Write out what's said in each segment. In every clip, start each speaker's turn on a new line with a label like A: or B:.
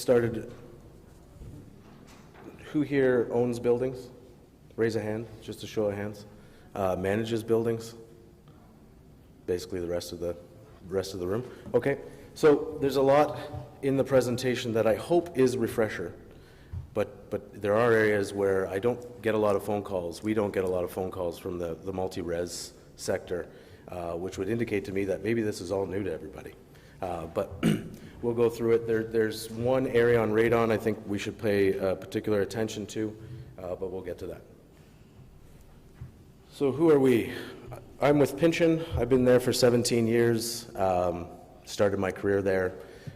A: started. Who here owns buildings? Raise a hand, just a show of hands. Manages buildings? Basically the rest of the room. Okay, so there's a lot in the presentation that I hope is refresher, but there are areas where I don't get a lot of phone calls. We don't get a lot of phone calls from the multi-res sector, which would indicate to me that maybe this is all new to everybody. But we'll go through it. There's one area on radon I think we should pay particular attention to, but we'll get to that. So who are we? I'm with Pynchon. I've been there for 17 years, started my career there.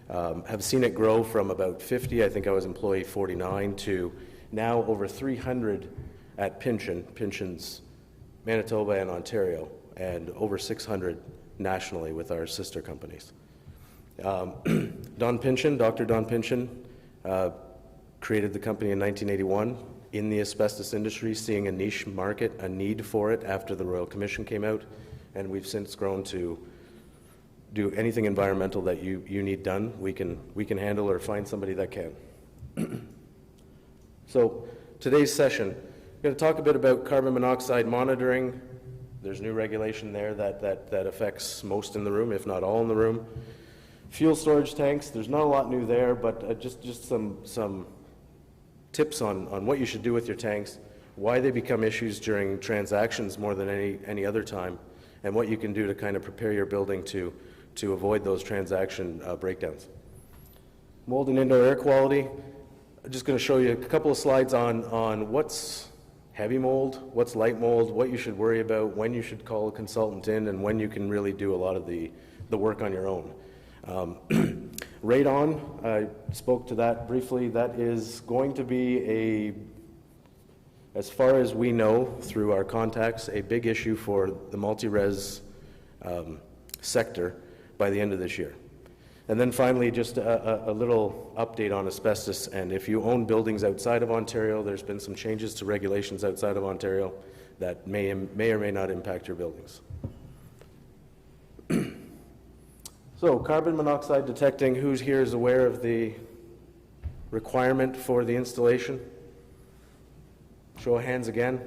A: Have seen it grow from about 50, I think I was employee 49, to now over 300 at Pynchon, Pynchon's Manitoba and Ontario, and over 600 nationally with our sister companies. Don Pynchon, Dr. Don Pynchon, created the company in 1981 in the asbestos industry, seeing a niche market, a need for it after the Royal Commission came out, and we've since grown to do anything environmental that you need done. We can handle or find somebody that can. So today's session, I'm going to talk a bit about carbon monoxide monitoring. There's new regulation there that affects most in the room, if not all in the room. Fuel storage tanks, there's not a lot new there, but just some tips on what you should do with your tanks, why they become issues during transactions more than any other time, and what you can do to kind of prepare your building to avoid those transaction breakdowns. Mold and indoor air quality, I'm just going to show you a couple of slides on what's heavy mold, what's light mold, what you should worry about, when you should call a consultant in, and when you can really do a lot of the work on your own. Radon, I spoke to that briefly. That is going to be as far as we know through our contacts, a big issue for the multi-res sector by the end of this year. And then finally, just a little update on asbestos. And if you own buildings outside of Ontario, there's been some changes to regulations outside of Ontario that may or may not impact your buildings. So carbon monoxide detecting, who's here is aware of the requirement for the installation? Show of hands again.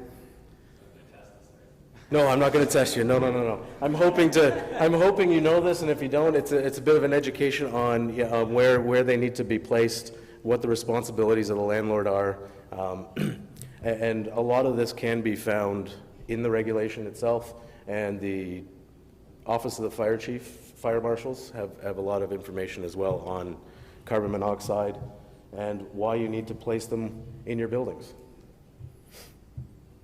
A: No, I'm not going to test you. No. I'm hoping you know this, and if you don't, it's a bit of an education on where they need to be placed, what the responsibilities of the landlord are, and a lot of this can be found in the regulation itself, and the Office of the Fire Chief, fire marshals have a lot of information as well on carbon monoxide and why you need to place them in your buildings.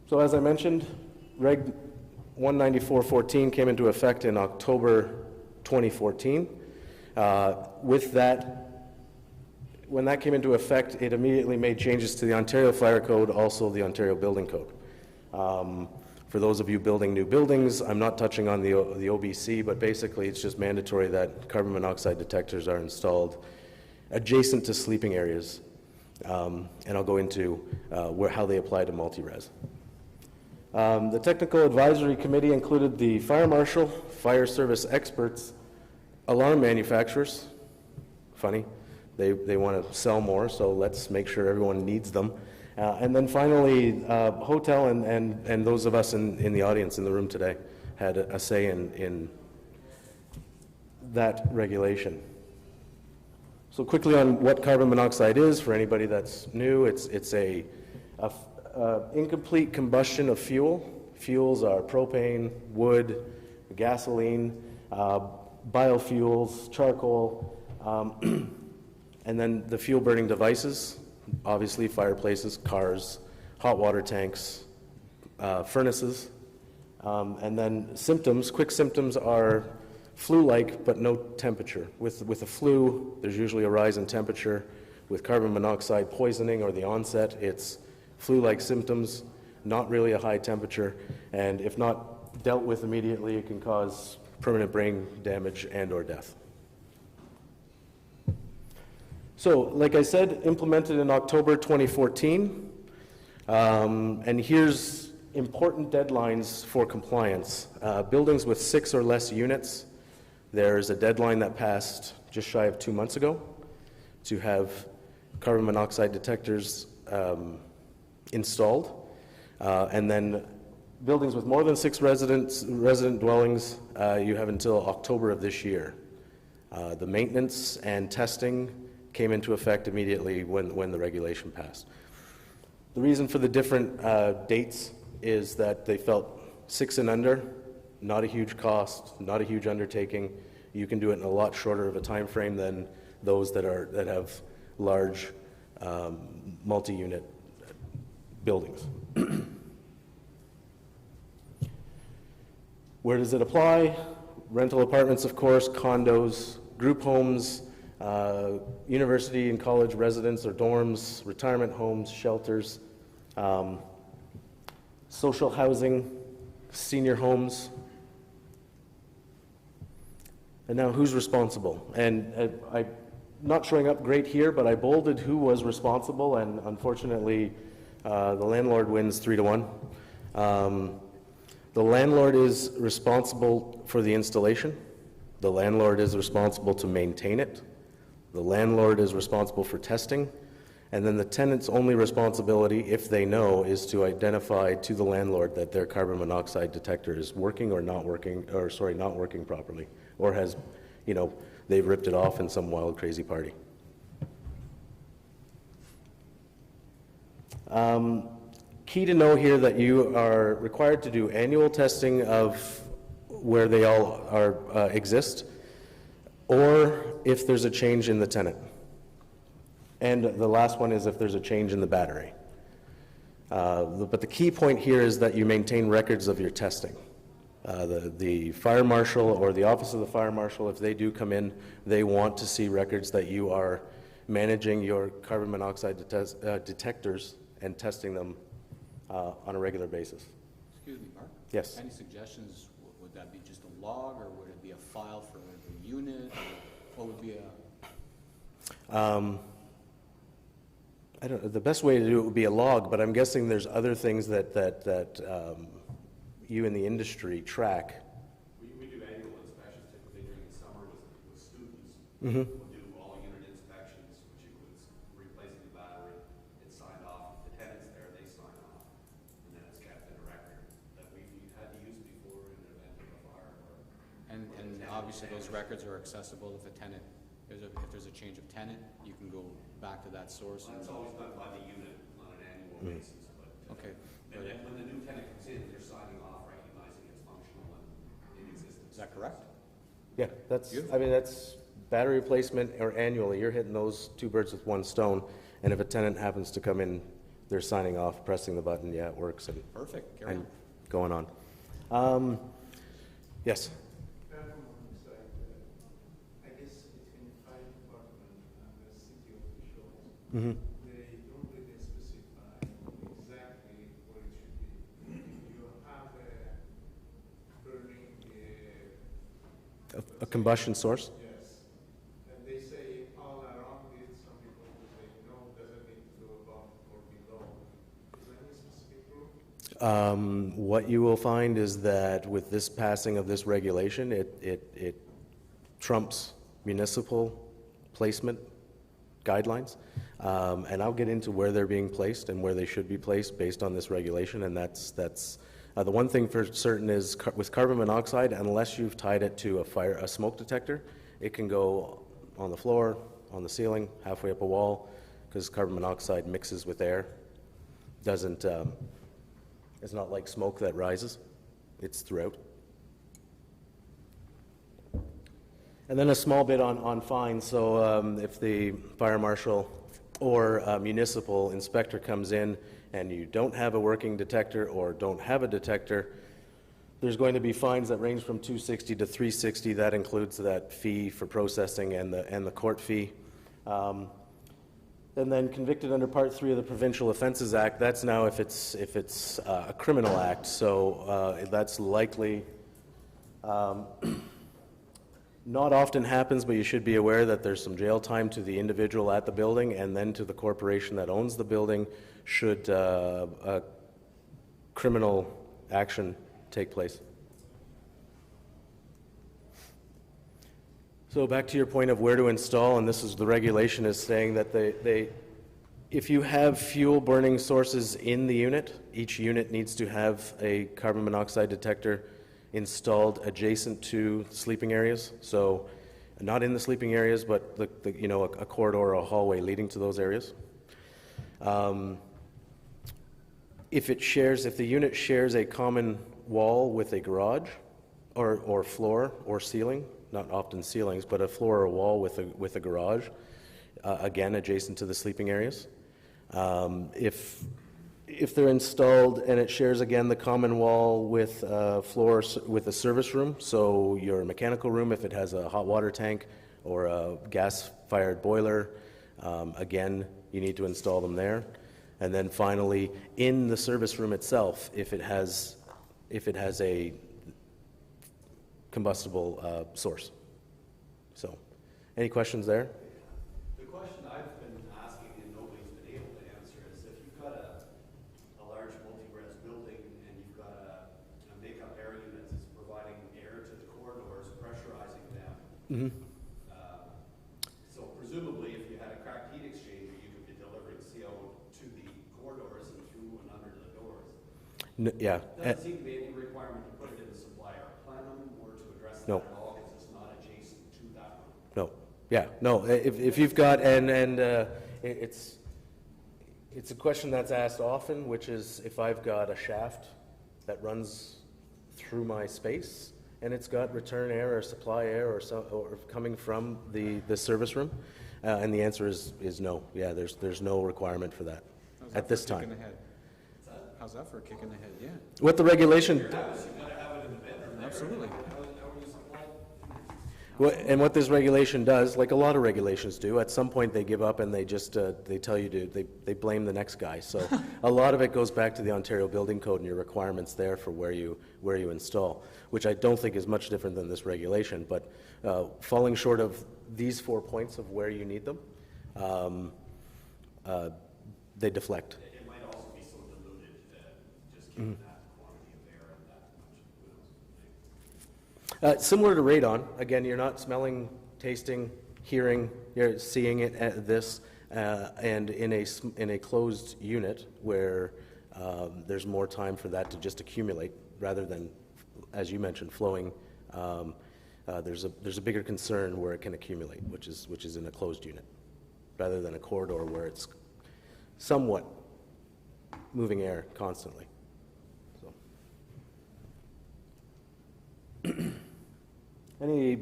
A: So as I mentioned, Reg 194.14 came into effect in October 2014. With that, when that came into effect, it immediately made changes to the Ontario Fire Code, also the Ontario Building Code. For those of you building new buildings, I'm not touching on the OBC, but basically it's just mandatory that carbon monoxide detectors are installed adjacent to sleeping areas, and I'll go into how they apply to multi-res. The Technical Advisory Committee included the fire marshal, fire service experts, alarm manufacturers. Funny, they want to sell more, so let's make sure everyone needs them. And then finally, hotel and those of us in the audience in the room today had a say in that regulation. So quickly on what carbon monoxide is, for anybody that's new, it's a incomplete combustion of fuel. Fuels are propane, wood, gasoline, biofuels, charcoal, and then the fuel burning devices, obviously fireplaces, cars, hot water tanks, furnaces, and then symptoms. Quick symptoms are flu-like but no temperature. With the flu, there's usually a rise in temperature. With carbon monoxide poisoning or the onset, it's flu-like symptoms, not really a high temperature, and if not dealt with immediately, it can cause permanent brain damage and or death. So, like I said, implemented in October 2014, and here's important deadlines for compliance. Buildings with 6 or less units, there's a deadline that passed just shy of 2 months ago to have carbon monoxide detectors installed. And then buildings with more than 6 resident dwellings, you have until October of this year. The maintenance and testing came into effect immediately when the regulation passed. The reason for the different dates is that they felt 6 and under, not a huge cost, not a huge undertaking. You can do it in a lot shorter of a time frame than those that have large multi-unit buildings. Where does it apply? Rental apartments, of course, condos, group homes, university and college residents or dorms, retirement homes, shelters, social housing, senior homes. And now who's responsible? And I'm not showing up great here, but I bolded who was responsible, and unfortunately the landlord wins 3-1. The landlord is responsible for the installation. The landlord is responsible to maintain it. The landlord is responsible for testing. And then the tenant's only responsibility, if they know, is to identify to the landlord that their carbon monoxide detector is working or not working, or sorry, not working properly, or has, you know, they've ripped it off in some wild, crazy party. Key to know here that you are required to do annual testing of where they all are exist, or if there's a change in the tenant. And the last one is if there's a change in the battery. But the key point here is that you maintain records of your testing. The fire marshal or the office of the fire marshal, if they do come in, they want to see records that you are managing your carbon monoxide detectors and testing them on a regular basis.
B: Excuse me, Mark?
A: Yes.
B: Any suggestions? Would that be just a log, or would it be a file for the unit? Or what would be a...
A: I don't know. The best way to do it would be a log, but I'm guessing there's other things that you in the industry track.
C: We do annual inspections typically during the summer with students.
A: Mm-hmm.
C: We'll do all unit inspections, which includes replacing the battery. It's signed off. If the tenant's there, they sign off. And then it's kept in a record that we've had to use before in the event of a fire.
B: And obviously those records are accessible if a tenant, if there's a change of tenant, you can go back to that source.
C: Well, it's always done by the unit on an annual basis. But
B: Okay.
C: And then when the new tenant comes in, they're signing off, recognizing it's functional and in existence.
B: Is that correct?
A: Yeah, that's,
B: Beautiful.
A: I mean, that's battery replacement or annually. You're hitting those 2 birds with 1 stone. And if a tenant happens to come in, they're signing off, pressing the button, yeah, it works. And
B: Perfect. Carry on.
A: going on. Yes?
D: I guess between the fire department and the city officials,
A: Mm-hmm.
D: they don't really specify exactly what it should be. You have a burning,
A: A combustion source?
D: yes, and they say all around it. Some people will say no, doesn't need to go above or below. Is there any specific rule?
A: What you will find is that with this passing of this regulation, it trumps municipal placement guidelines. And I'll get into where they're being placed and where they should be placed based on this regulation. And that's the one thing for certain is with carbon monoxide, unless you've tied it to a smoke detector, it can go on the floor, on the ceiling, halfway up a wall, because carbon monoxide mixes with air. Doesn't, it's not like smoke that rises, it's throughout. And then a small bit on fines. So if the fire marshal or a municipal inspector comes in and you don't have a working detector or don't have a detector, there's going to be fines that range from $260 to $360. That includes that fee for processing and the court fee. And then convicted under Part 3 of the Provincial Offences Act, that's now if it's a criminal act. So that's likely not often happens, but you should be aware that there's some jail time to the individual at the building and then to the corporation that owns the building should a criminal action take place. So back to your point of where to install, and this is the regulation is saying that If you have fuel burning sources in the unit, each unit needs to have a carbon monoxide detector installed adjacent to sleeping areas. So not in the sleeping areas, but you know, a corridor or a hallway leading to those areas. If the unit shares a common wall with a garage, or floor or ceiling, not often ceilings, but a floor or a wall with a garage, again adjacent to the sleeping areas. If they're installed and it shares again the common wall with floor with a service room, so your mechanical room if it has a hot water tank or a gas-fired boiler, again you need to install them there. And then finally, in the service room itself, if it has a combustible source. So, any questions there?
C: The question I've been asking and nobody's been able to answer is if you've got a large multi-res building and you've got a makeup air unit that's providing air to the corridors, pressurizing them.
A: Mm-hmm.
C: So presumably if you had a cracked heat exchanger, you could be delivering CO to the corridors and through and under the doors.
A: Yeah.
C: Doesn't seem to be any requirement to put it in the supplier plenum or to address that
A: No.
C: at all because it's not adjacent to that room.
A: No, yeah, no, if you've got, it's a question that's asked often, which is if I've got a shaft that runs through my space and it's got return air or supply air or coming from the service room, and the answer is no. Yeah, there's no requirement for that at this time.
B: How's that for a kick in the head? Yeah,
A: What the regulation,
B: absolutely.
A: and what this regulation does, like a lot of regulations do, at some point they give up and they just, they tell you they blame the next guy. So a lot of it goes back to the Ontario Building Code and your requirements there for where you install, which I don't think is much different than this regulation, but falling short of these 4 points of where you need them, they deflect.
C: It might also be so diluted just given that quantity of air and that much. Who knows?
A: Similar to radon, again, you're not smelling, tasting, hearing, you're seeing it at this, and in a closed unit where there's more time for that to just accumulate rather than, as you mentioned, flowing. There's a bigger concern where it can accumulate, which is in a closed unit, rather than a corridor where it's somewhat moving air constantly. So.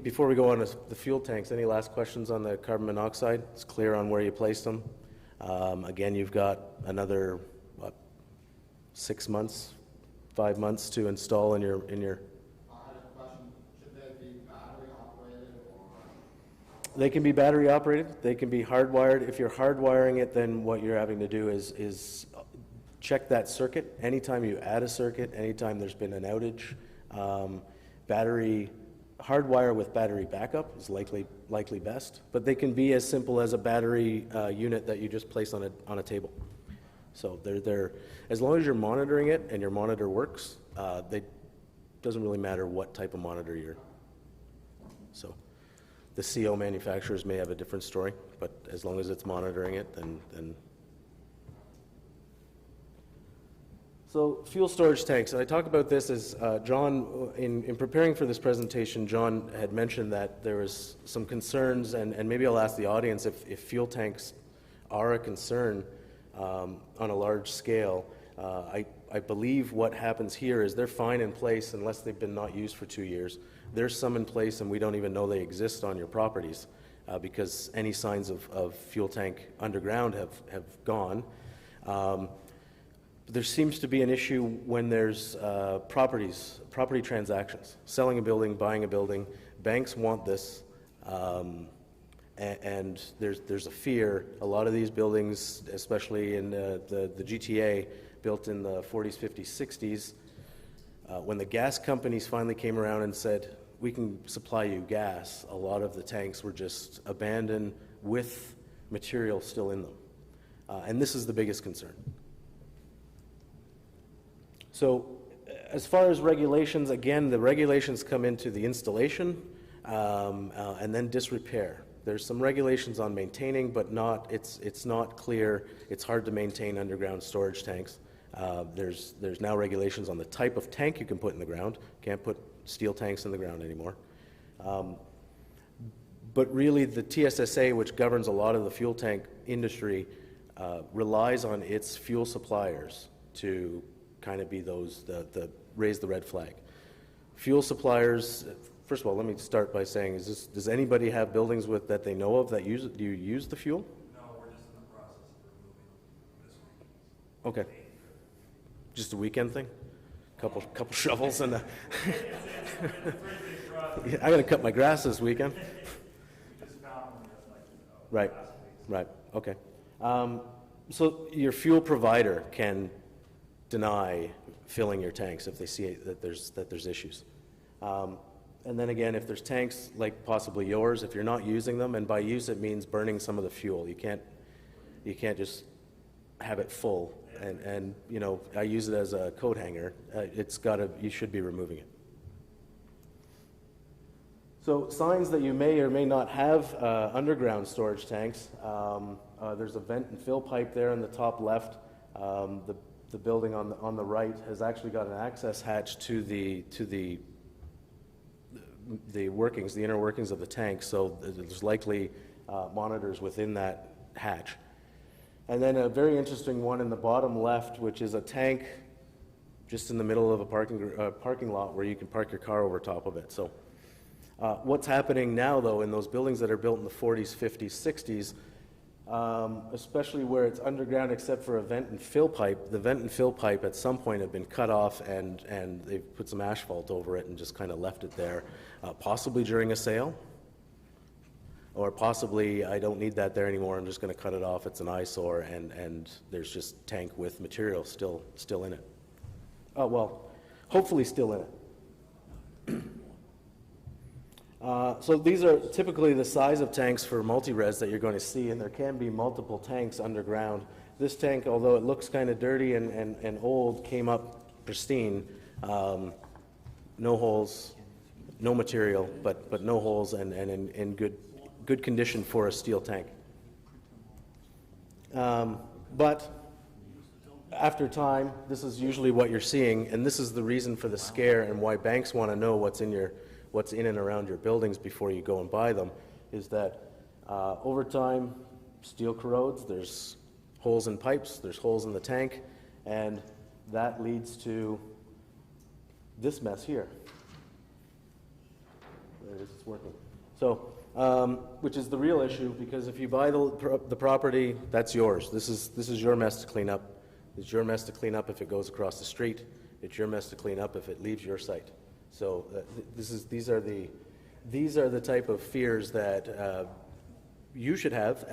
A: Before we go on to the fuel tanks, any last questions on the carbon monoxide? It's clear on where you placed them. Again, you've got another, 6 months, 5 months to install in your.
E: I had a question. Should they be battery operated or?
A: They can be battery operated. They can be hardwired. If you're hardwiring it, then what you're having to do is check that circuit. Anytime you add a circuit, anytime there's been an outage, hardwire with battery backup is likely best, but they can be as simple as a battery unit that you just place on a table. So they're as long as you're monitoring it and your monitor works, doesn't really matter what type of monitor you're. So the CO manufacturers may have a different story, but as long as it's monitoring it, then. So fuel storage tanks, and I talk about this as John, in preparing for this presentation, John had mentioned that there was some concerns, and maybe I'll ask the audience if fuel tanks are a concern on a large scale. I believe what happens here is they're fine in place unless they've been not used for 2 years. There's some in place and we don't even know they exist on your properties because any signs of fuel tank underground have gone. There seems to be an issue when there's property transactions, selling a building, buying a building. Banks want this, and there's a fear. A lot of these buildings, especially in the GTA, built in the 40s, 50s, 60s, when the gas companies finally came around and said, we can supply you gas, a lot of the tanks were just abandoned with material still in them. And this is the biggest concern. So as far as regulations, again, the regulations come into the installation and then disrepair. There's some regulations on maintaining, but it's not clear. It's hard to maintain underground storage tanks. There's now regulations on the type of tank you can put in the ground. Can't put steel tanks in the ground anymore. But really, the TSSA, which governs a lot of the fuel tank industry, relies on its fuel suppliers to kind of be those the raise the red flag. Fuel suppliers. First of all, let me start by saying: does anybody have buildings that they know of that use it? Do you use the fuel?
F: No, we're just in the process of removing this week.
A: Okay. Just a weekend thing? Couple shovels and a yeah, I got to cut my grass this weekend. Right, right, okay. So your fuel provider can deny filling your tanks if they see that there's issues. And then again, if there's tanks like possibly yours, if you're not using them, and by use it means burning some of the fuel. You can't just have it full. And you know, I use it as a coat hanger. You should be removing it. So signs that you may or may not have underground storage tanks. There's a vent and fill pipe there in the top left. The building on the right has actually got an access hatch to the workings, the inner workings of the tank. So there's likely monitors within that hatch. And then a very interesting one in the bottom left, which is a tank just in the middle of a parking lot where you can park your car over top of it. So what's happening now, though, in those buildings that are built in the 40s, 50s, 60s, especially where it's underground except for a vent and fill pipe, the vent and fill pipe at some point have been cut off and they've put some asphalt over it and just kind of left it there, possibly during a sale. Or possibly, I don't need that there anymore, I'm just going to cut it off, it's an eyesore, and there's just tank with material still in it. Oh, well, hopefully still in it. So these are typically the size of tanks for multi-res that you're going to see, and there can be multiple tanks underground. This tank, although it looks kind of dirty and old, came up pristine. No holes, no material, but no holes, and in good condition for a steel tank. But after time, this is usually what you're seeing, and this is the reason for the scare and why banks want to know what's in and around your buildings before you go and buy them, is that over time, steel corrodes, there's holes in pipes, there's holes in the tank, and that leads to this mess here. There it is, it's working. So, which is the real issue, because if you buy the property, that's yours. This is your mess to clean up. It's your mess to clean up if it goes across the street. It's your mess to clean up if it leaves your site. So these are the type of fears that you should have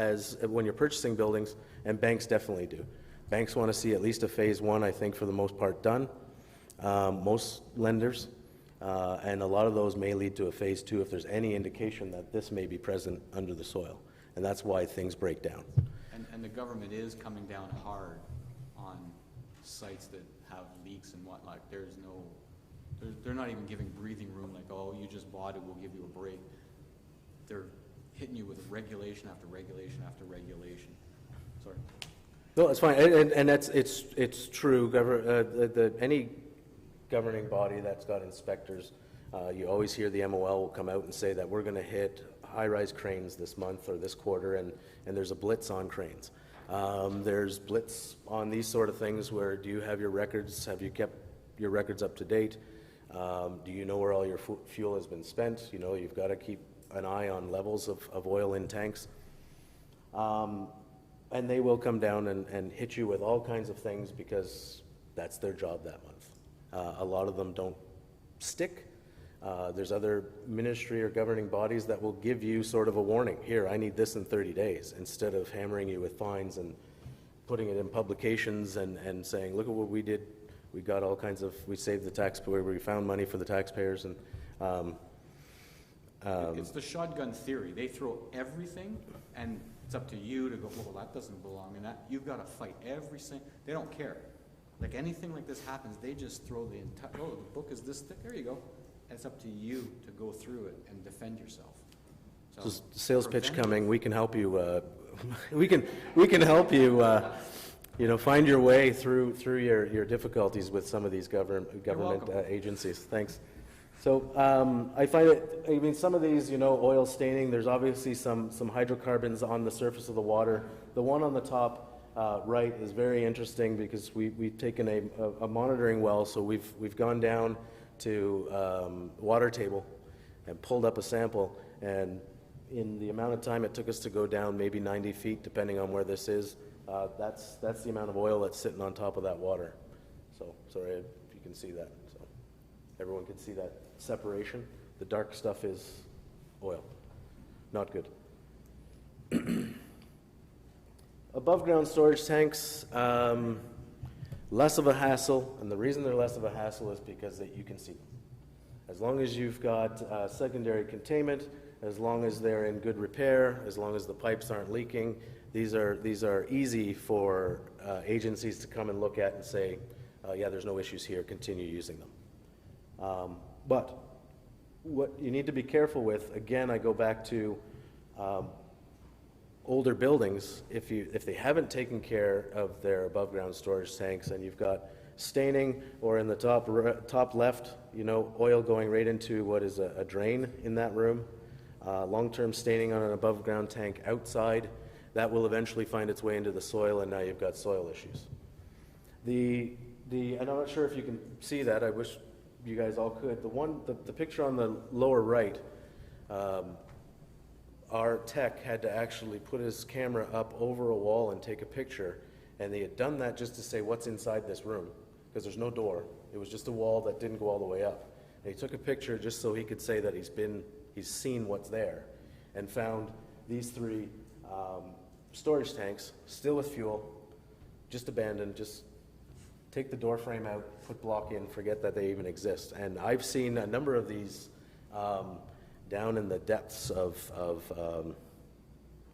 A: when you're purchasing buildings, and banks definitely do. Banks want to see at least a phase one, I think, for the most part done. Most lenders, and a lot of those may lead to a phase two if there's any indication that this may be present under the soil, and that's why things break down.
B: And the government is coming down hard on sites that have leaks and whatnot. They're not even giving breathing room, like, oh, you just bought it, we'll give you a break. They're hitting you with regulation after regulation after regulation. Sorry.
A: No, it's fine, and it's true. Any governing body that's got inspectors, you always hear the MOL will come out and say that we're going to hit high-rise cranes this month or this quarter, and there's a blitz on cranes. There's blitz on these sort of things where, do you have your records? Have you kept your records up to date? Do you know where all your fuel has been spent? You know, you've got to keep an eye on levels of oil in tanks. And they will come down and hit you with all kinds of things because that's their job that month. A lot of them don't stick. There's other ministry or governing bodies that will give you sort of a warning. Here, I need this in 30 days, instead of hammering you with fines and putting it in publications and saying, look at what we did. We got all kinds of, we saved the taxpayer, we found money for the taxpayers. And
B: it's the shotgun theory. They throw everything, and it's up to you to go, well, that doesn't belong in that. You've got to fight every single, they don't care. Like anything like this happens, they just throw the entire, oh, the book is this thick, there you go. And it's up to you to go through it and defend yourself.
A: So sales pitch
B: preventive-
A: coming, we can help you, we can help you, find your way through your difficulties with some of these government
B: welcome.
A: agencies. Thanks. So I find it, some of these, oil staining, there's obviously some hydrocarbons on the surface of the water. The one on the top right is very interesting because we've taken a monitoring well, so we've gone down to water table and pulled up a sample, and in the amount of time it took us to go down maybe 90 feet, depending on where this is, that's the amount of oil that's sitting on top of that water. So, sorry if you can see that. So everyone can see that separation. The dark stuff is oil. Not good. Above ground storage tanks, less of a hassle, and the reason they're less of a hassle is because you can see them. As long as you've got secondary containment, as long as they're in good repair, as long as the pipes aren't leaking, these are easy for agencies to come and look at and say, yeah, there's no issues here, continue using them. But what you need to be careful with, again, I go back to older buildings. If they haven't taken care of their above ground storage tanks, and you've got staining, or in the top left, oil going right into what is a drain in that room, long-term staining on an above ground tank outside, that will eventually find its way into the soil, and now you've got soil issues. And I'm not sure if you can see that. I wish you guys all could. The picture on the lower right, our tech had to actually put his camera up over a wall and take a picture, and they had done that just to say what's inside this room, because there's no door. It was just a wall that didn't go all the way up. And he took a picture just so he could say that he's seen what's there, and found these three storage tanks, still with fuel, just abandoned, just take the door frame out, put block in, forget that they even exist. And I've seen a number of these down in the depths of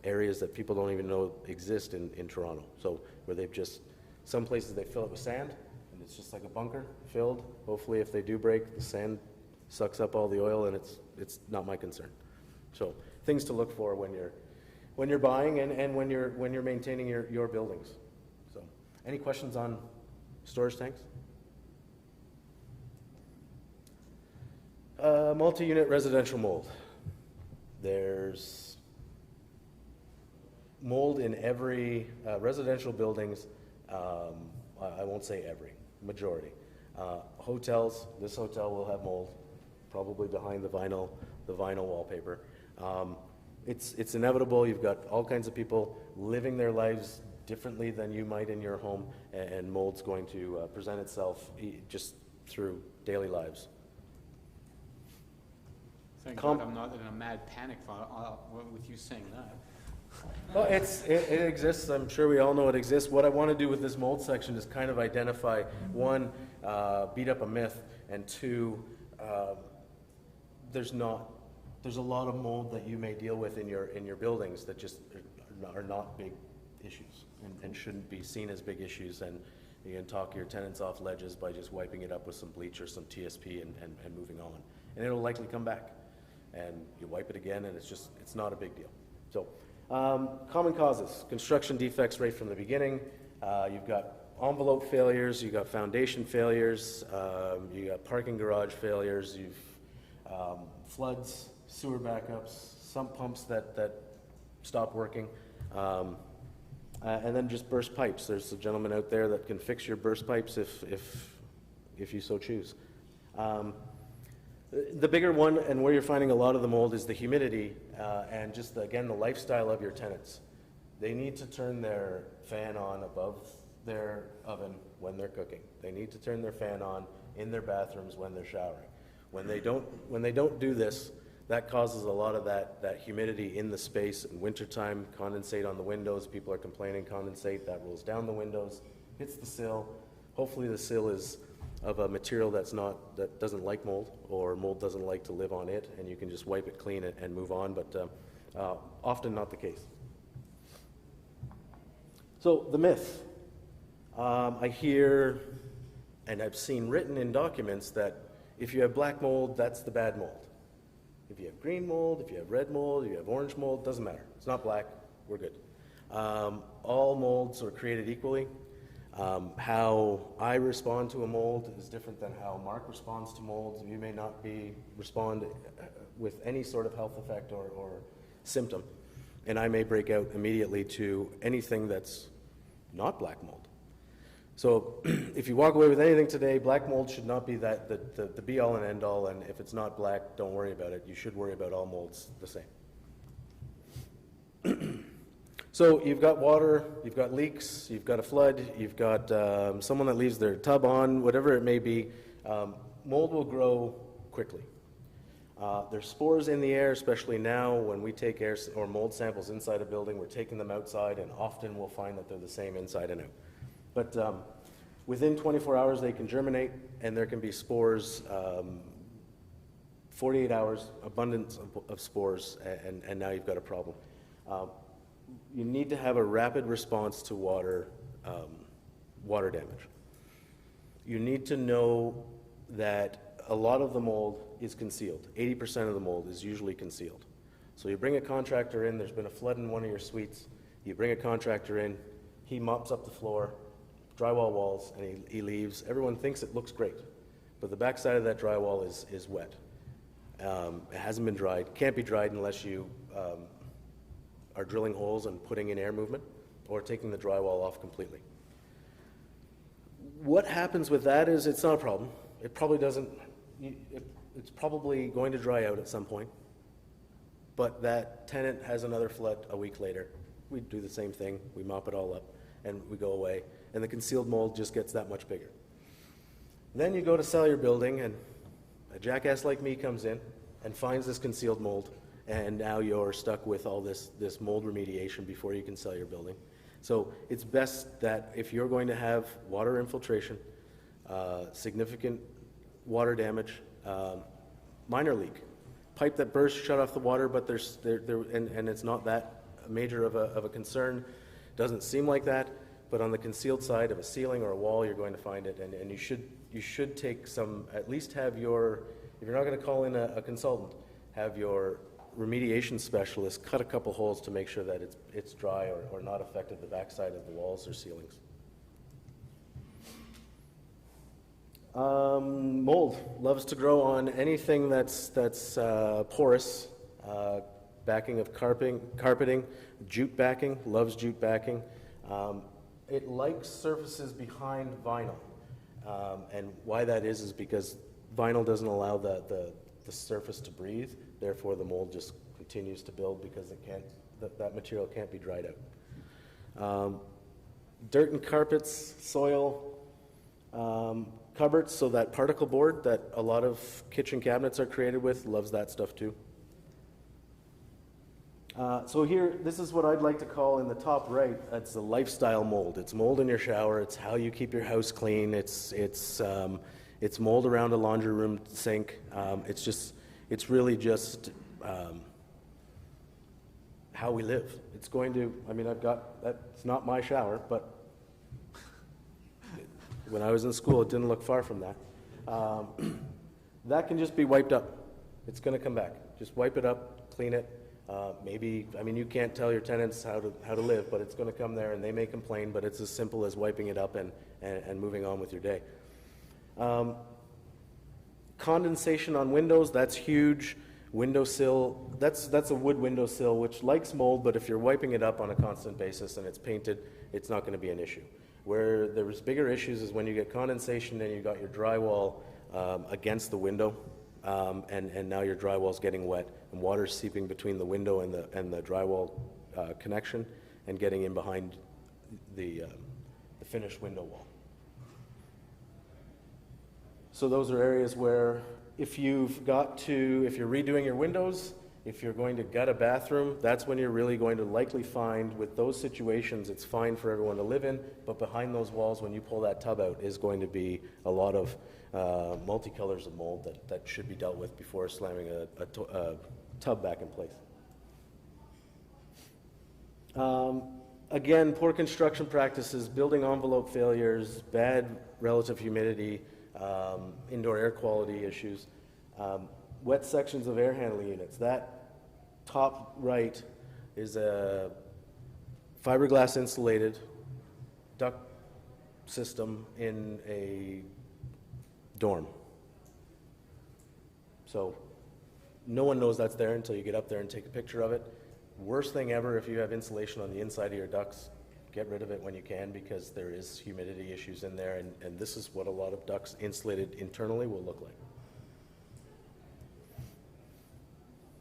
A: areas that people don't even know exist in Toronto. So where they've just, some places they fill it with sand, and it's just like a bunker filled. Hopefully if they do break, the sand sucks up all the oil, and it's not my concern. So things to look for when you're buying and when you're maintaining your buildings. So any questions on storage tanks? Multi-unit residential mold. There's mold in every residential buildings. I won't say every, majority. Hotels. This hotel will have mold, probably behind the vinyl wallpaper. It's inevitable. You've got all kinds of people living their lives differently than you might in your home, and mold's going to present itself just through daily lives.
B: Thank God I'm not in a mad panic with you saying that.
A: Well, it exists. I'm sure we all know it exists. What I want to do with this mold section is kind of identify, one, beat up a myth, and two, there's a lot of mold that you may deal with in your buildings that just are not big issues and shouldn't be seen as big issues, and you can talk your tenants off ledges by just wiping it up with some bleach or some TSP and moving on. And it'll likely come back. And you wipe it again, and it's not a big deal. So, common causes: construction defects right from the beginning. You've got envelope failures, you've got foundation failures, you got parking garage failures, you've floods, sewer backups, sump pumps that stop working, and then just burst pipes. There's a gentleman out there that can fix your burst pipes if you so choose. The bigger one, and where you're finding a lot of the mold, is the humidity and just, again, the lifestyle of your tenants. They need to turn their fan on above their oven when they're cooking. They need to turn their fan on in their bathrooms when they're showering. When they don't do this, that causes a lot of that humidity in the space. In wintertime, condensate on the windows. People are complaining condensate. That rolls down the windows, hits the sill. Hopefully the sill is of a material that doesn't like mold, or mold doesn't like to live on it, and you can just wipe it clean and move on, but often not the case. So the myth. I hear, and I've seen written in documents, that if you have black mold, that's the bad mold. If you have green mold, if you have red mold, if you have orange mold, doesn't matter. It's not black, we're good. All molds are created equally. How I respond to a mold is different than how Mark responds to molds. You may not respond with any sort of health effect or symptom, and I may break out immediately to anything that's not black mold. So if you walk away with anything today, black mold should not be the be-all and end-all, and if it's not black, don't worry about it. You should worry about all molds the same. So you've got water, you've got leaks, you've got a flood, you've got someone that leaves their tub on, whatever it may be. Mold will grow quickly. There's spores in the air, especially now when we take air or mold samples inside a building, we're taking them outside, and often we'll find that they're the same inside and out. But within 24 hours, they can germinate, and there can be spores, 48 hours, abundance of spores, and now you've got a problem. You need to have a rapid response to water damage. You need to know that a lot of the mold is concealed. 80% of the mold is usually concealed. So you bring a contractor in, there's been a flood in one of your suites, you bring a contractor in, he mops up the floor, drywall walls, and he leaves. Everyone thinks it looks great, but the backside of that drywall is wet. It hasn't been dried, can't be dried unless you are drilling holes and putting in air movement or taking the drywall off completely. What happens with that is it's not a problem. It probably doesn't, it's probably going to dry out at some point, but that tenant has another flood a week later. We do the same thing, we mop it all up and we go away, and the concealed mold just gets that much bigger. Then you go to sell your building and a jackass like me comes in and finds this concealed mold, and now you're stuck with all this mold remediation before you can sell your building. So it's best that if you're going to have water infiltration, significant water damage, minor leak, pipe that burst, shut off the water, but and it's not that major of a concern. Doesn't seem like that, but on the concealed side of a ceiling or a wall, you're going to find it, and you should take some, at least have your, if you're not going to call in a consultant, have your remediation specialist cut a couple holes to make sure that it's dry or not affected the backside of the walls or ceilings. Mold loves to grow on anything that's porous. Backing of carpeting, jute backing, loves jute backing. It likes surfaces behind vinyl, and why that is because vinyl doesn't allow the surface to breathe. Therefore, the mold just continues to build because that material can't be dried out. Dirt and carpets, soil, cupboards, so that particle board that a lot of kitchen cabinets are created with, loves that stuff too. So here, this is what I'd like to call in the top right, it's the lifestyle mold. It's mold in your shower, it's how you keep your house clean, it's mold around a laundry room sink. It's really just how we live. It's going to, that's not my shower, but when I was in school, it didn't look far from that. That can just be wiped up. It's going to come back. Just wipe it up, clean it. You can't tell your tenants how to live, but it's going to come there and they may complain, but it's as simple as wiping it up and moving on with your day. Condensation on windows, that's huge. Windowsill, that's a wood windowsill which likes mold, but if you're wiping it up on a constant basis and it's painted, it's not going to be an issue. Where there's bigger issues is when you get condensation and you got your drywall against the window, and now your drywall's getting wet and water's seeping between the window and the drywall connection and getting in behind the finished window wall. So those are areas where if you're redoing your windows, if you're going to gut a bathroom, that's when you're really going to likely find, with those situations, it's fine for everyone to live in, but behind those walls, when you pull that tub out, is going to be a lot of multicolors of mold that should be dealt with before slamming a tub back in place. Again, poor construction practices, building envelope failures, bad relative humidity, indoor air quality issues. wet sections of air handling units. That top right is a fiberglass insulated duct system in a dorm. So no one knows that's there until you get up there and take a picture of it. Worst thing ever, if you have insulation on the inside of your ducts, get rid of it when you can, because there is humidity issues in there, and this is what a lot of ducts insulated internally will look like.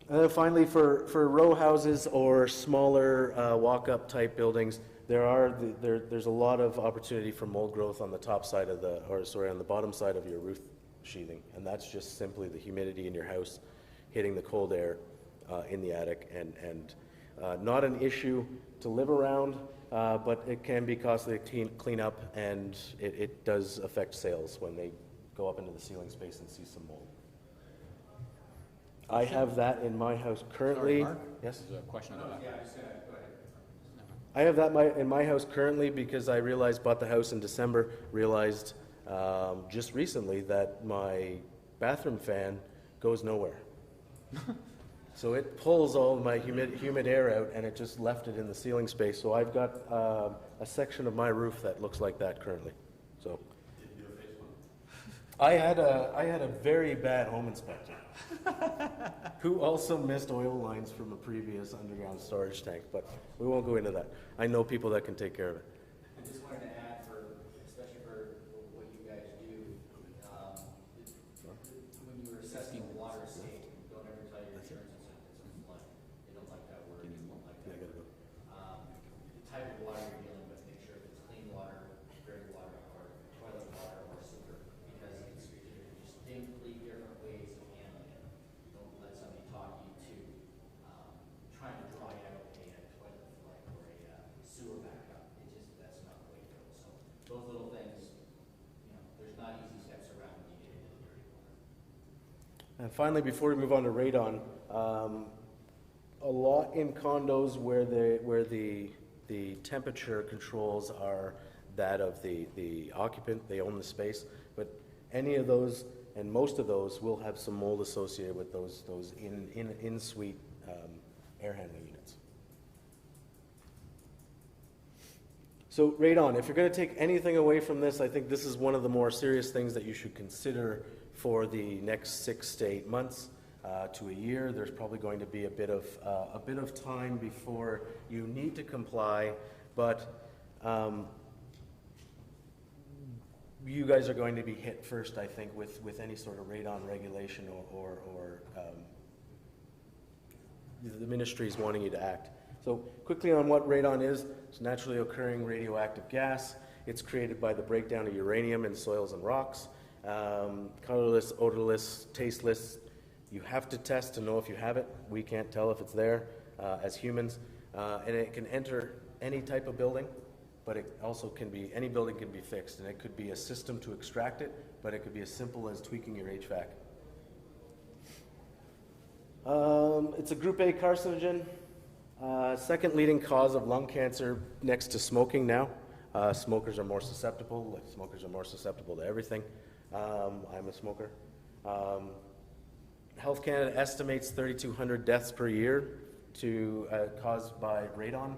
A: And then finally, for row houses or smaller walk-up type buildings, there's a lot of opportunity for mold growth on the top side of on the bottom side of your roof sheathing, and that's just simply the humidity in your house hitting the cold air in the attic, and not an issue to live around, but it can be costly to clean up, and it does affect sales when they go up into the ceiling space and see some mold. I have that in my house currently.
B: Sorry, Mark?
A: Yes?
B: There's a question about that.
C: Yeah, I said, go ahead.
A: I have that in my house currently because I bought the house in December, realized just recently that my bathroom fan goes nowhere. So it pulls all my humid air out, and it just left it in the ceiling space. So I've got a section of my roof that looks like that currently. So
C: Did you do a face one?
A: I had a very bad home inspector who also missed oil lines from a previous underground storage tank, but we won't go into that. I know people that can take care of it.
G: I just wanted to add, especially for what you guys do, when you're assessing the water estate, don't ever tell your insurance it's a flood. They don't like that word. They won't like that.
A: Yeah, I gotta go.
G: The type of water you're dealing with, make sure if it's clean water, gray water, or toilet water, or sewer, because it's distinctly different ways of handling it. Don't let somebody talk you to trying to dry out a toilet flight or a sewer backup. That's not the way to go. So those little things, there's not easy steps around when you get into the dirty water.
A: And finally, before we move on to radon, a lot in condos where the temperature controls are that of the occupant, they own the space, but any of those and most of those will have some mold associated with those in-suite air handling units. So radon, if you're going to take anything away from this, I think this is one of the more serious things that you should consider for the next 6 to 8 months to a year. There's probably going to be a bit of time before you need to comply, but you guys are going to be hit first, I think, with any sort of radon regulation or the ministry is wanting you to act. So quickly on what radon is, it's naturally occurring radioactive gas. It's created by the breakdown of uranium in soils and rocks. Colorless, odorless, tasteless. You have to test to know if you have it. We can't tell if it's there as humans. And it can enter any type of building, but it also can be, any building can be fixed. And it could be a system to extract it, but it could be as simple as tweaking your HVAC. It's a group A carcinogen. Second leading cause of lung cancer next to smoking now. Smokers are more susceptible. Smokers are more susceptible to everything. I'm a smoker. Health Canada estimates 3,200 deaths per year caused by radon.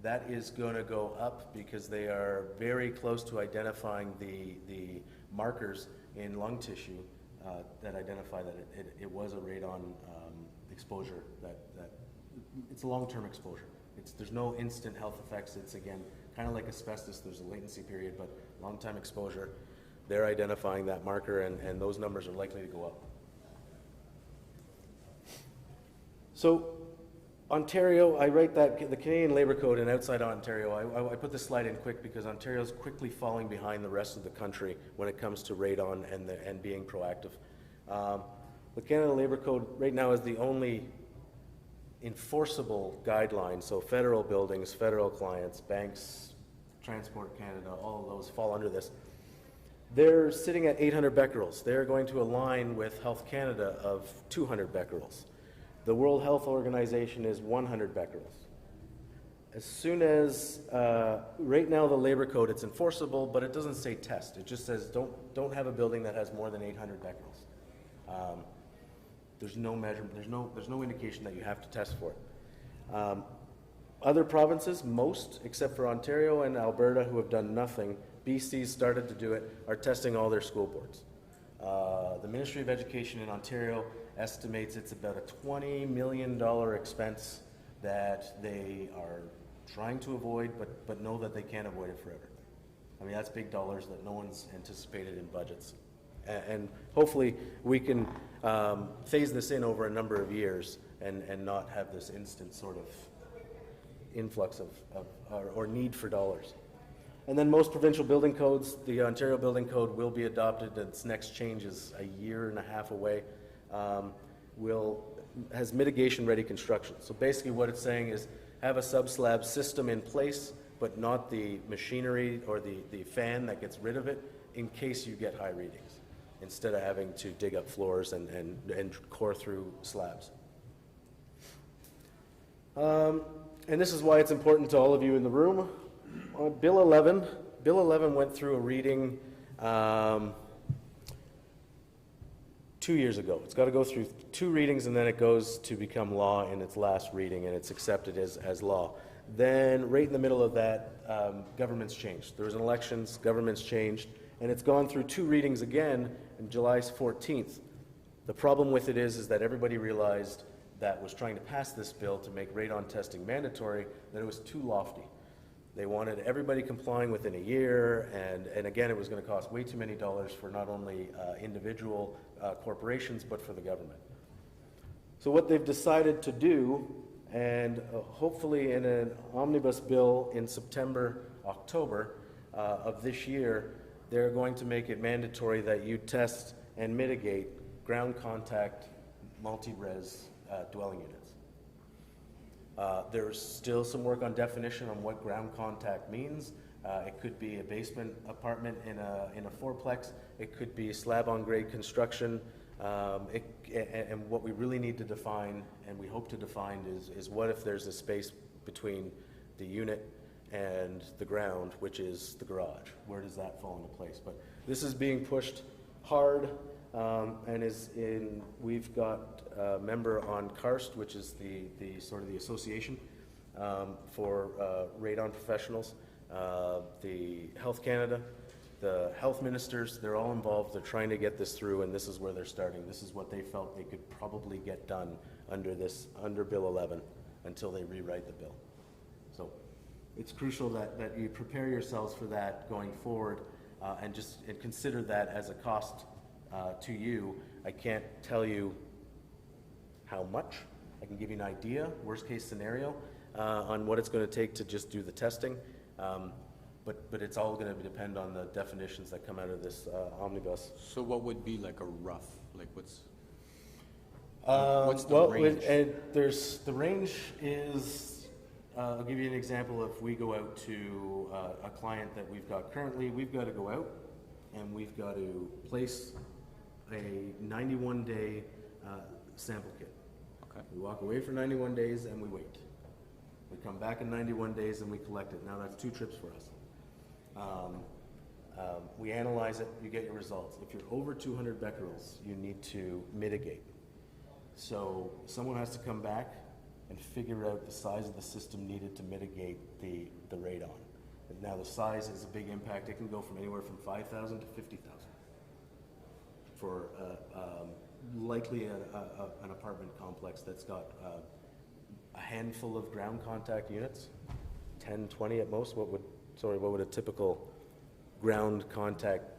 A: That is going to go up because they are very close to identifying the markers in lung tissue that identify that it was a radon exposure. That it's a long-term exposure. There's no instant health effects. It's, again, kind of like asbestos. There's a latency period, but long-time exposure. They're identifying that marker, and those numbers are likely to go up. So Ontario, I write that the Canadian Labour Code and outside Ontario, I put this slide in quick because Ontario's quickly falling behind the rest of the country when it comes to radon and being proactive. The Canada Labour Code right now is the only enforceable guideline, so federal buildings, federal clients, banks, Transport Canada, all of those fall under this. They're sitting at 800 becquerels. They're going to align with Health Canada of 200 becquerels. The World Health Organization is 100 becquerels. As soon as, right now the Labor Code, it's enforceable, but it doesn't say test. It just says don't have a building that has more than 800 becquerels. There's no measurement, there's no indication that you have to test for it. Other provinces, most, except for Ontario and Alberta, who have done nothing, BC's started to do it, are testing all their school boards. The Ministry of Education in Ontario estimates it's about a $20 million expense that they are trying to avoid, but know that they can't avoid it forever. I mean, that's big dollars that no one's anticipated in budgets. And hopefully we can phase this in over a number of years and not have this instant sort of influx or need for dollars. And then most provincial building codes, the Ontario Building Code will be adopted. Its next change is a year and a half away. Has mitigation-ready construction. So basically what it's saying is have a sub-slab system in place, but not the machinery or the fan that gets rid of it in case you get high readings, instead of having to dig up floors and core through slabs. And this is why it's important to all of you in the room. Bill 11 went through a reading 2 years ago. It's got to go through 2 readings and then it goes to become law in its last reading and it's accepted as law. Then right in the middle of that, governments changed. There was an elections, governments changed, and it's gone through 2 readings again on July 14th. The problem with it is that everybody realized that was trying to pass this bill to make radon testing mandatory, that it was too lofty. They wanted everybody complying within a year, and again, it was going to cost way too many dollars for not only individual corporations, but for the government. So what they've decided to do, and hopefully in an omnibus bill in September, October of this year, they're going to make it mandatory that you test and mitigate ground contact multi-res dwelling units. There's still some work on definition on what ground contact means. It could be a basement apartment in a fourplex. It could be slab-on-grade construction. And what we really need to define, and we hope to define, is what if there's a space between the unit and the ground, which is the garage. Where does that fall into place? But this is being pushed hard, and we've got a member on Karst, which is the sort of the association for radon professionals, the Health Canada, the health ministers, they're all involved. They're trying to get this through, and this is where they're starting. This is what they felt they could probably get done under Bill 11 until they rewrite the bill. So it's crucial that you prepare yourselves for that going forward, and consider that as a cost to you. I can't tell you how much. I can give you an idea, worst case scenario, on what it's going to take to just do the testing. But it's all going to depend on the definitions that come out of this omnibus.
B: So what would be like a rough, like what's the
A: well,
B: range?
A: The range is, I'll give you an example. If we go out to a client that we've got currently, we've got to go out and we've got to place a 91-day sample kit.
B: Okay.
A: We walk away for 91 days and we wait. We come back in 91 days and we collect it. Now that's 2 trips for us. We analyze it, you get your results. If you're over 200 becquerels, you need to mitigate. So someone has to come back and figure out the size of the system needed to mitigate the radon. And now the size is a big impact. It can go from anywhere from 5,000 to 50,000 for likely an apartment complex that's got a handful of ground contact units, 10, 20 at most. What would a typical ground contact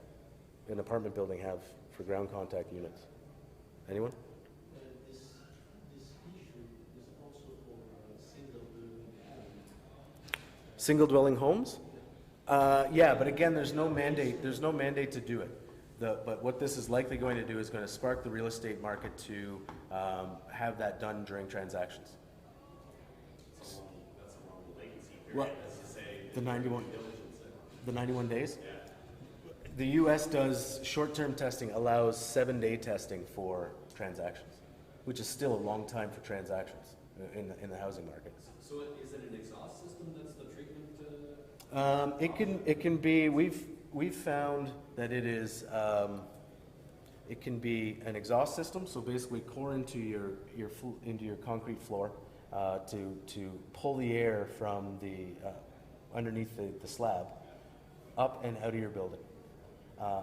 A: an apartment building have for ground contact units? Anyone?
H: This issue is also for
A: Single dwelling homes? Yeah, but again, there's no mandate. There's no mandate to do it. But what this is likely going to do is going to spark the real estate market to have that done during transactions.
C: That's a long latency period.
A: Well,
C: That's to say,
A: the 91, the 91 days?
C: yeah.
A: The U.S. does short-term testing, allows 7-day testing for transactions, which is still a long time for transactions in the housing market.
C: So is it an exhaust system that's the treatment?
A: It can be. We've found that it It can be an exhaust system, so basically core into your concrete floor to pull the air from the underneath the slab up and out of your building.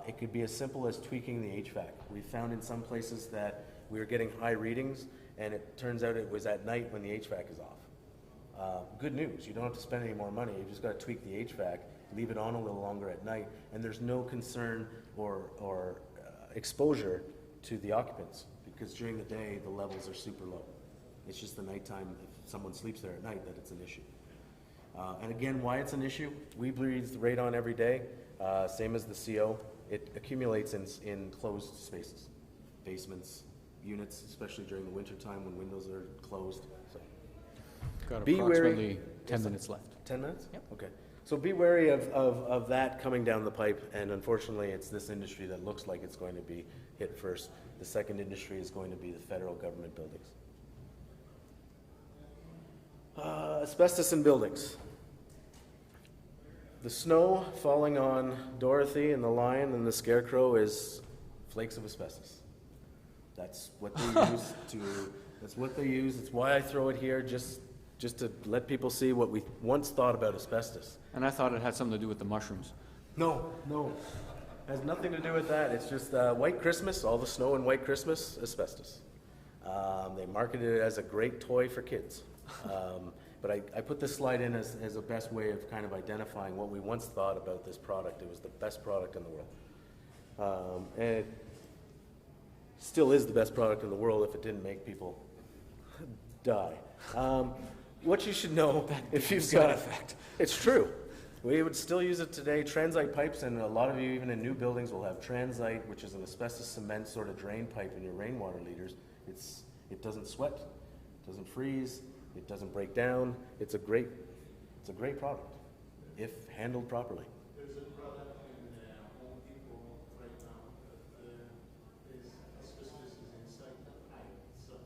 A: It could be as simple as tweaking the HVAC. We found in some places that we were getting high readings, and it turns out it was at night when the HVAC is off. Good news, you don't have to spend any more money. You just got to tweak the HVAC, leave it on a little longer at night, and there's no concern or exposure to the occupants, because during the day the levels are super low. It's just the nighttime, if someone sleeps there at night, that it's an issue. And again, why it's an issue, we breathe radon every day, same as the CO. It accumulates in closed spaces, basements, units, especially during the winter time when windows are closed. So
B: Got
A: be wary.
B: approximately 10 minutes left.
A: 10 minutes?
B: Yep.
A: Okay. So be wary of that coming down the pipe, and unfortunately it's this industry that looks like it's going to be hit first. The second industry is going to be the federal government buildings. Asbestos in buildings. The snow falling on Dorothy and the lion and the scarecrow is flakes of asbestos. That's what they use that's what they use. It's why I throw it here, just to let people see what we once thought about asbestos.
B: And I thought it had something to do with the mushrooms.
A: No, has nothing to do with that. It's just White Christmas, all the snow in White Christmas, asbestos. They marketed it as a great toy for kids. But I put this slide in as a best way of kind of identifying what we once thought about this product. It was the best product in the world. And it still is the best product in the world if it didn't make people die. What you should know, if you've got, it's true. We would still use it today. Transite pipes, and a lot of you, even in new buildings, will have transite, which is an asbestos cement sort of drain pipe in your rainwater leaders. It doesn't sweat, it doesn't freeze, it doesn't break down. It's a great product if handled properly.
D: There's a product in Home Depot right now that is asbestos is inside the pipe itself.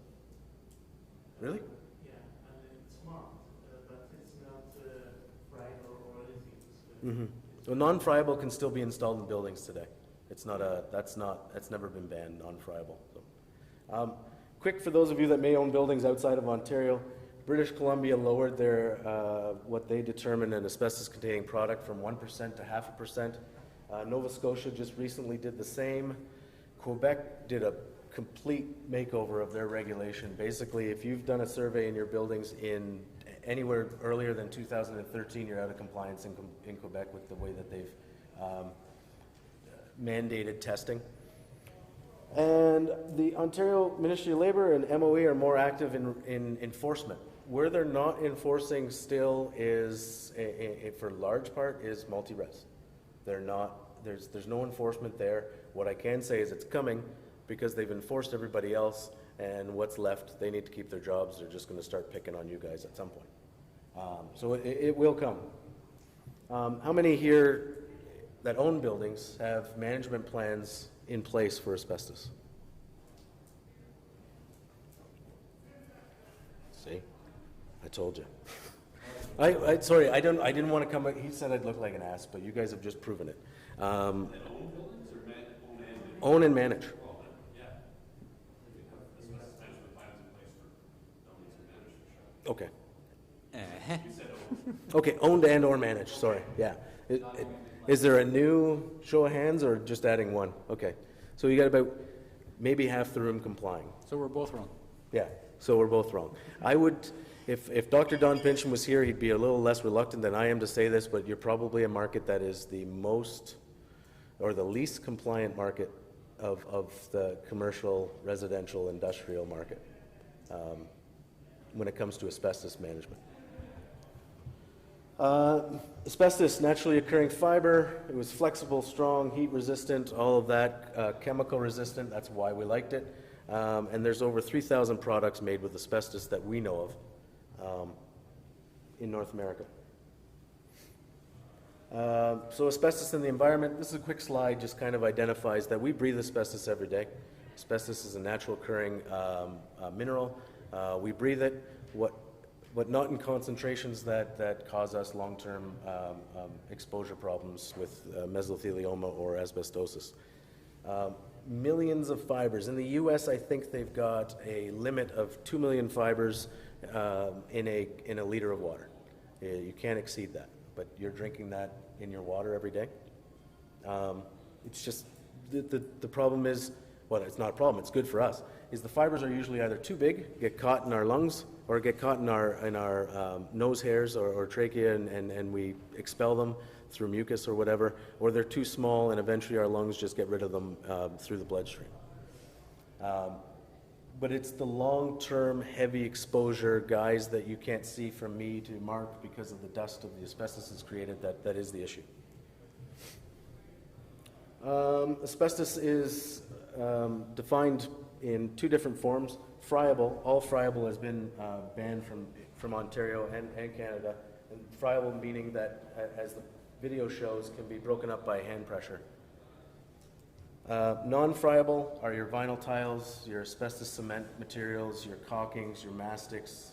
A: Really?
D: Yeah, and it's marked, but it's not friable or anything. So
A: Mm-hmm. Well, non-friable can still be installed in buildings today. That's never been banned, non-friable. So, quick for those of you that may own buildings outside of Ontario, British Columbia lowered their, what they determine an asbestos-containing product from 1% to 0.5%. Nova Scotia just recently did the same. Quebec did a complete makeover of their regulation. Basically, if you've done a survey in your buildings in anywhere earlier than 2013, you're out of compliance in Quebec with the way that they've mandated testing. And the Ontario Ministry of Labour and MOE are more active in enforcement. Where they're not enforcing still is, for large part, is multi-res. They're not, there's no enforcement there. What I can say is it's coming because they've enforced everybody else, and what's left, they need to keep their jobs. They're just going to start picking on you guys at some point. So it will come. How many here that own buildings have management plans in place for asbestos? See, I told you. Sorry, I didn't want to come. He said I'd look like an ass, but you guys have just proven it.
C: Own buildings or
A: Own and manage.
C: Yeah. We have asbestos management plans in place for buildings and managed for sure.
A: Okay.
C: You said own.
A: Okay, owned and or managed. Sorry. Yeah. Is there a new show of hands or just adding one? Okay. So you got about maybe half the room complying.
B: So we're both wrong.
A: Yeah. So we're both wrong. I would, if Dr. Don Pincham was here, he'd be a little less reluctant than I am to say this, but you're probably a market that is the most or the least compliant market of the commercial, residential, industrial market when it comes to asbestos management. Asbestos, naturally occurring fiber. It was flexible, strong, heat resistant, all of that, chemical resistant. That's why we liked it. And there's over 3,000 products made with asbestos that we know of in North America. So asbestos in the environment, this is a quick slide, just kind of identifies that we breathe asbestos every day. Asbestos is a natural occurring mineral. We breathe it, but not in concentrations that cause us long-term exposure problems with mesothelioma or asbestosis. millions of fibers. In the U.S., I think they've got a limit of 2 million fibers in a liter of water. You can't exceed that, but you're drinking that in your water every day. It's just the problem is, well, it's not a problem. It's good for us. Is the fibers are usually either too big, get caught in our lungs, or get caught in our nose hairs or trachea, and we expel them through mucus or whatever, or they're too small, and eventually our lungs just get rid of them through the bloodstream. But it's the long-term heavy exposure, guys, that you can't see from me to Mark because of the dust of the asbestos that's created, that is the issue. Asbestos is defined in two different forms. Friable, all friable has been banned from Ontario and Canada. And friable meaning that, as the video shows, can be broken up by hand pressure. Non-friable are your vinyl tiles, your asbestos cement materials, your caulkings, your mastics.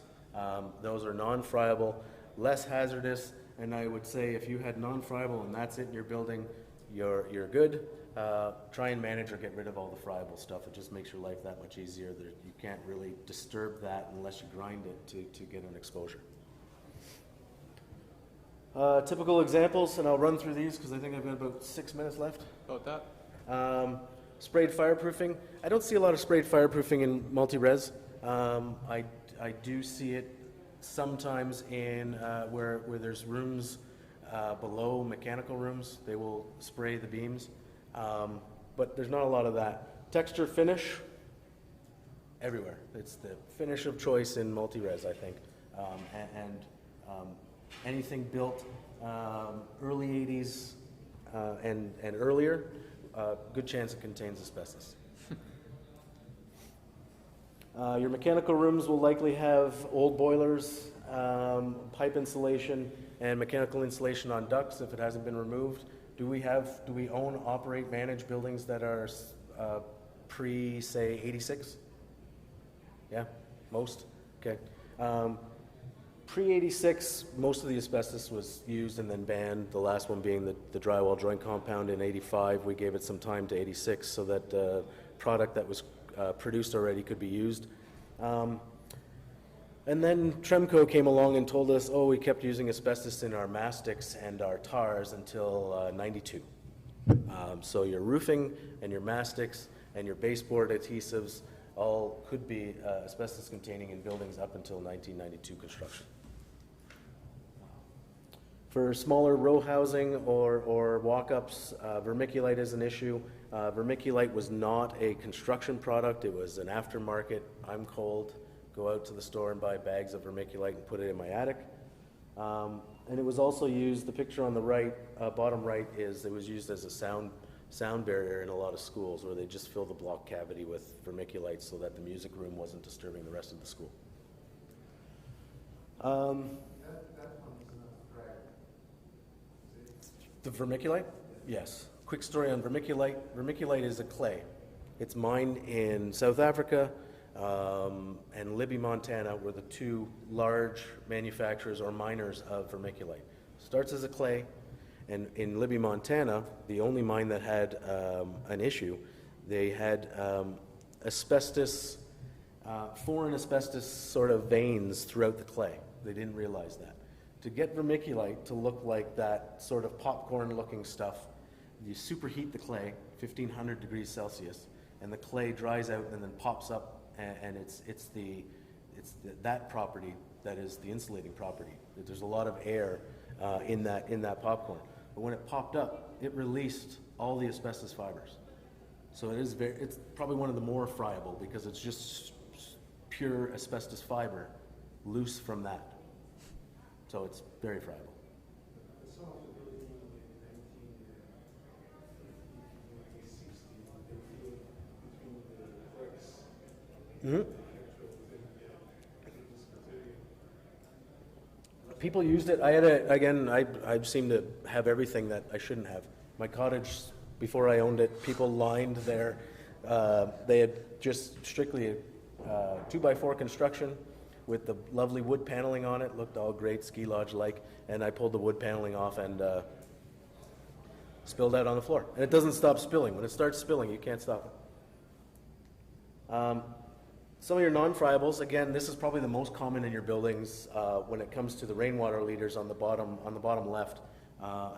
A: Those are non-friable, less hazardous, and I would say if you had non-friable and that's it in your building, you're good. Try and manage or get rid of all the friable stuff. It just makes your life that much easier. You can't really disturb that unless you grind it to get an exposure. Typical examples, and I'll run through these because I think I've got about 6 minutes left.
B: About that?
A: Sprayed fireproofing. I don't see a lot of sprayed fireproofing in multi-res. I do see it sometimes in where there's rooms below mechanical rooms. They will spray the beams, but there's not a lot of that. Texture finish, everywhere. It's the finish of choice in multi-res, I think. Anything built early 80s and earlier, good chance it contains asbestos. Your mechanical rooms will likely have old boilers, pipe insulation, and mechanical insulation on ducts if it hasn't been removed. Do we own, operate, manage buildings that are pre, say, 86? Yeah, most? Okay. Pre-86, most of the asbestos was used and then banned, the last one being the drywall joint compound in 85. We gave it some time to 86 so that product that was produced already could be used. And then Tremco came along and told us, we kept using asbestos in our mastics and our tars until 92. So your roofing and your mastics and your baseboard adhesives all could be asbestos containing in buildings up until 1992 construction. For smaller row housing or walk-ups, vermiculite is an issue. Vermiculite was not a construction product. It was an aftermarket. I'm cold. Go out to the store and buy bags of vermiculite and put it in my attic. And it was also used, the picture on the right, bottom right, is it was used as a sound barrier in a lot of schools where they just fill the block cavity with vermiculite so that the music room wasn't disturbing the rest of the school. The vermiculite? Yes. Quick story on vermiculite. Vermiculite is a clay. It's mined in South Africa and Libby, Montana, were the two large manufacturers or miners of vermiculite. Starts as a clay, and in Libby, Montana, the only mine that had an issue, they had asbestos, foreign asbestos sort of veins throughout the clay. They didn't realize that. To get vermiculite to look like that sort of popcorn-looking stuff, you superheat the clay, 1500 degrees Celsius, and the clay dries out and then pops up, and it's that property that is the insulating property. There's a lot of air in that popcorn. But when it popped up, it released all the asbestos fibers. So it's probably one of the more friable because it's just pure asbestos fiber loose from that. So it's very friable.
D: Some of the buildings in the 1960s, they feel between the cracks.
A: People used it. I seem to have everything that I shouldn't have. My cottage, before I owned it, people lined their, they had just strictly 2x4 construction with the lovely wood paneling on it. Looked all great, ski lodge-like, and I pulled the wood paneling off and spilled out on the floor. And it doesn't stop spilling. When it starts spilling, you can't stop it. Some of your non-friables, again, this is probably the most common in your buildings when it comes to the rainwater leaders on the bottom left.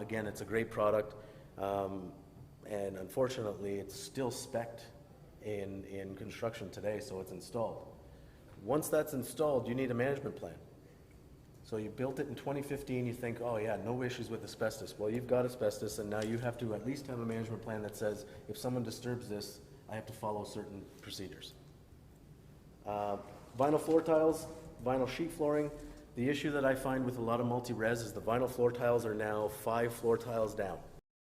A: Again, it's a great product, and unfortunately, it's still spec'd in construction today, so it's installed. Once that's installed, you need a management plan. So you built it in 2015, you think, oh yeah, no issues with asbestos. Well, you've got asbestos, and now you have to at least have a management plan that says, if someone disturbs this, I have to follow certain procedures. Vinyl floor tiles, vinyl sheet flooring. The issue that I find with a lot of multi-res is the vinyl floor tiles are now 5 floor tiles down.